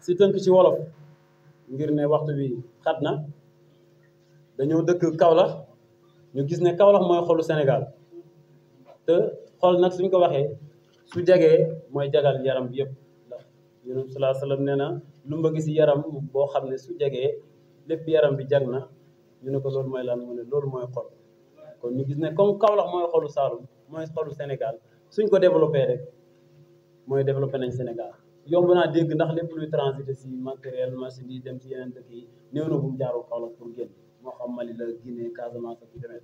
si tënk ci wolof ngir ne waxtu bi xat na dañoo dëkk Kaolack ñu gis ne Kaolack mooy xolu Sénégal te xol nag suñ ko waxee su jagee mooy jagal yaram bi yëpp ndax Yonent bi sallallahu alayhi wasallam nee na lu mbëgg si yaram boo xam ne su jagee lépp yaram bi jag na ñu ne ko loolu mooy lan mu ne loolu mooy xol kon ñu gis ne comme Kaolack mooy xolu Saloum mooy xolu Sénégal suñ ko développé rek mooy développé nañ Sénégal yomb naa dégg ndax lépp luy transité si matériel machine yi dem ci yeneen dëkk yi néew na bu mu jaaroo Kaolack pour génn moo xam Mali la Guinée Casamance ak yu demee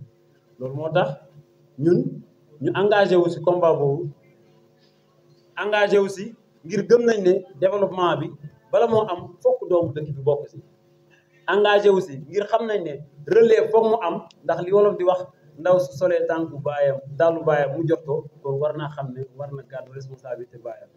loolu moo tax ñun ñu engagé wu si combat boobu engagé wu si ngir gëm nañ ne développement bi bala moo am fokk doomu dëkk bi bokk si engagé wu si ngir xam nañ ne relève foog mu am ndax li wolof di wax ndaw su solee tànku baayam dalu baayam mu jot ko kon war naa xam ne war na gàddu responsabilité baayam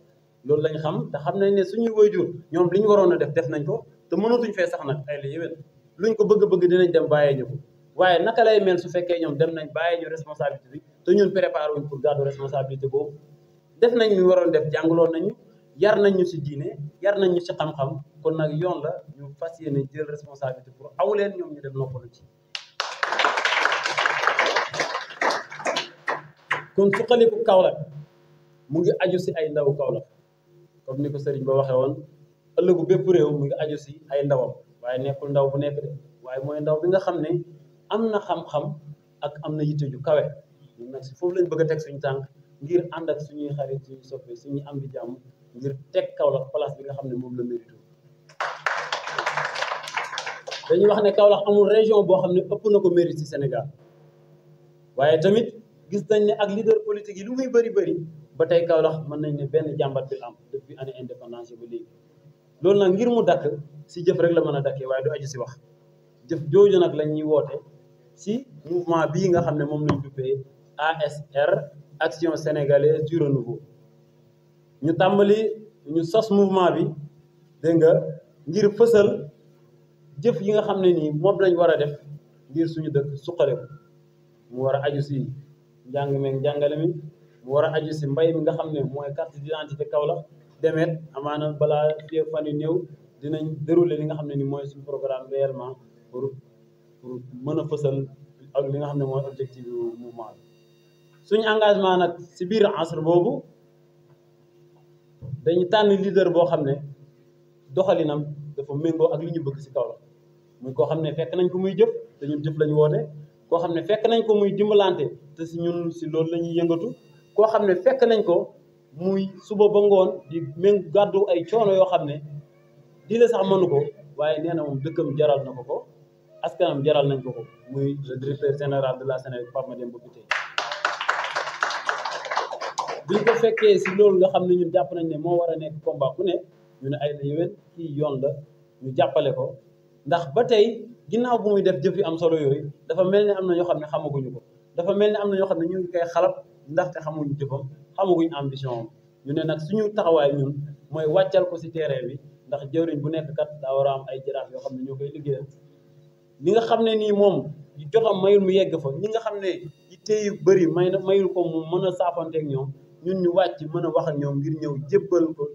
loolu lañ xam te xam nañ ne suñuy waajur ñoom li ñu waroon a def nañ ko te mënatuñ fee sax nag ay la yéwén luñ ko bëgg-bëgg dinañ dem bàyyee ñu ko waaye naka lay mel su fekkee ñoom dem nañ bàyyee ñu responsabilité bi te ñun préparé wuñ pour gàddu responsabilité boobu def nañ ñu waroon def jàngaloon nañu yar nañ ñu si diine yar nañ ñu si xam-xam kon nag yoon la ñu fas yéene jël responsabilité pour aw leen ñoom ñu dem noppalu ci kon suqaliku Kaolack mu ngi aju si ay ndawu Kaolack comme ni ko sëriñ ba waxee woon ëllëgu bépp réew mu ngi aju si ay ndawam waaye nekkul ndaw bu nekk de waaye mooy ndaw bi nga xam ne am na xam-xam ak am na yitte ju kawe ñun nag si foofu lañ bëgg a teg suñu tànk ngir ànd ak suñuy xarit suñuy soppe suñuy am di jàmm ngir teg Kaolack place bi nga xam ne moom la mérite dañuy wax ne Kaolack amul région boo xam ne ëpp na ko mérite ci Sénégal waaye tamit gis nañ ne ak leader politique yi lu muy bëri ba tey Kaolack mën nañ ne benn jàmbat bi am depuis année indépendance ba léegi loolu nag ngir mu dakk si jëf rek la mën a dakkee waaye du aju si wax jëf jooju nag la ñuy woote si mouvement bii nga xam ne moom lañ duppee ASR Action Sénégalaise du Renouveau ñu tàmbali ñu sos mouvement bi dégg nga ngir fësal jëf yi nga xam ne nii moom lañ war a def ngir suñu dëkk suqale ko mu war a aju si njàng meeg njàngale mi mu war a aju si mbay mi nga xam ne mooy carte d'identité Kaolack demet amaana balaa fii fan yu néew dinañ dérouler li nga xam ne ni mooy suñu programme réellement pour mën a fësal ak li nga xam ne mooy objectif mouvement bi suñu engagement nag si biir asr boobu dañu tànn leader boo xam ne doxalinam dafa méngoo ak li ñu bëgg si Kaolack muy koo xam ne fekk nañ ko muy jëf te ñun jëf lañu woote koo xam ne fekk nañ ko muy dimbalante te si ñun si loolu la ñuy yëngatu koo xam ne fekk nañ ko muy suba ba ngoon di méng gàddu ay coono yoo xam ne di la sax mënu ko waaye nee na moom dëkkam jaral na ko askanam jaral nañ ko muy le directeur général de la Sénélec Pape Mademba Bitèye biñ ko fekkee si loolu nga xam ne ñun jàpp nañ ne moo war a nekk combat ku ne ñu ne ay la yéwén kii yoon la ñu jàppale ko ndax ba tey ginnaaw bu muy def jëf yu am solo yooyu dafa mel ne am na ñoo xam ne xamaguñu ko dafa mel ne am na ñoo xam ne ñu ngi koy xalab ndaxte xamuñu jëfam xamaguñu ambition am ñu ne nag suñu taxawaay ñun mooy wàccal ko si terrain bi ndax jëwriñ bu nekk kat daa war a am ay jaraaf yoo xam ne ñoo koy liggéeyal li nga xam ne nii moom jotam mayul mu yegg fa ñi nga xam ne yitte yu bëri mayul ko mu mën a saafanteeg ñoom ñun ñu wàcc mën a wax ak ñoom ngir ñëw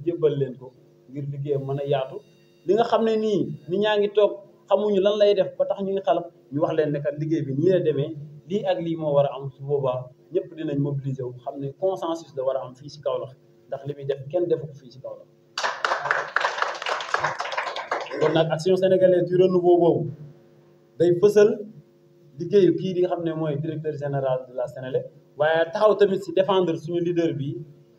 jébbal leen ko ngir liggéeyam mën a yaatu li nga xam ne nii nit ñaa ngi toog xamuñu lan lay def ba tax ñu ngi xalab ñu wax leen ne kat liggéey bi nii la demee lii ak lii moo war a am su boobaa ñëpp dinañ mobiliser wu xam ne consensus la war a am fii ci Kaolack ndax li muy def kenn defu ko fii ci Kaolack kon nag Action Sénégalaise du Renouveau boobu day fësal liggéeyu kii di nga xam ne mooy directeur général de la Sénélec waaye taxaw tamit ci défendre suñu leader bi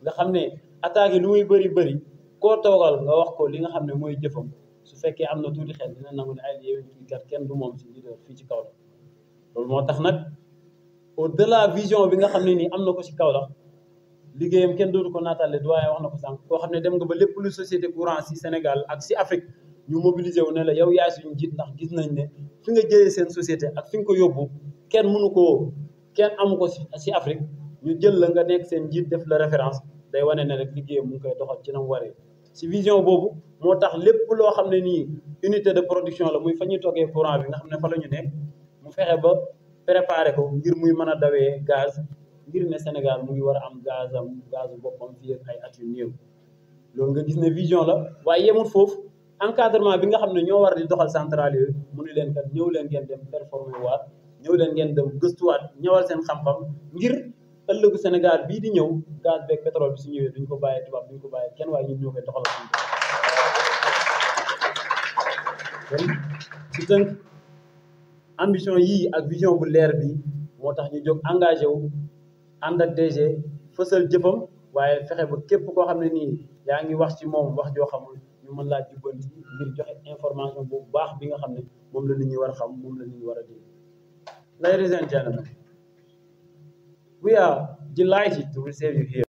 nga xam ne attaques yi lu muy bëri koo toogal nga wax ko li nga xam ne mooy jëfam su fekkee am na tuuti xel dina nangu ne ay yéwén kii kat kenn du moom ci leader fii ci Kaolack loolu moo tax nag au delà vision bi nga xam ne nii am na ko ci Kaolack liggéeyam kenn dootu ko naataale doyen wax na ko sànq koo xam ne dem nga ba lépp lu société courant ci Sénégal ak ci Afrique ñu mobiliser wu ne la yow yaay suñu njiit ndax gis nañ ne fi nga jëlee seen société ak fi nga ko yóbbu kenn amu ko ci Afrique ñu jël la nga nekk seen njiit def la référence day wane ne rek liggéeyam mu ngi koy doxal ci na mu waree ci vision boobu moo tax lépp loo xam ne nii unité de production la muy fa ñuy toggee courant bi nga xam ne fa la ñu nekk mu fexe ba préparer ko ngir muy mën a dawee gaz ngir ne Sénégal mu ngi war a am gazu boppam fii ak ay at yu néew loolu nga gis ne vision la waaye yemul foofu encadrement bi nga xam ne ñoo war di doxal centrale yooyu mu ni leen kat ñëw leen ngeen dem performer waat ñëw leen ngeen dem gëstuwaat ñëwal seen xam-xam ngir ëllëgu Sénégal bii di ñëw gaz beeg pétrole bi su ñëwee duñ ko bàyyee tubaab duñ ko bàyyee kenn waaye ñun ñoo koy doxal kon ci tënk ambition yii ak vision bu leer bi moo tax ñu jóg engagé wu ànd ak DG fësal jëfam waaye fexe ba képp koo xam ne nii yaa ngi wax ci moom wax joo xamul ñu mën laa jubbanti ngir joxe information bu baax bi nga xam ne moom la nit ñi war a xam moom la nit ñi war a dégg. Ladies and gentlemen, we are delighted to receive you here.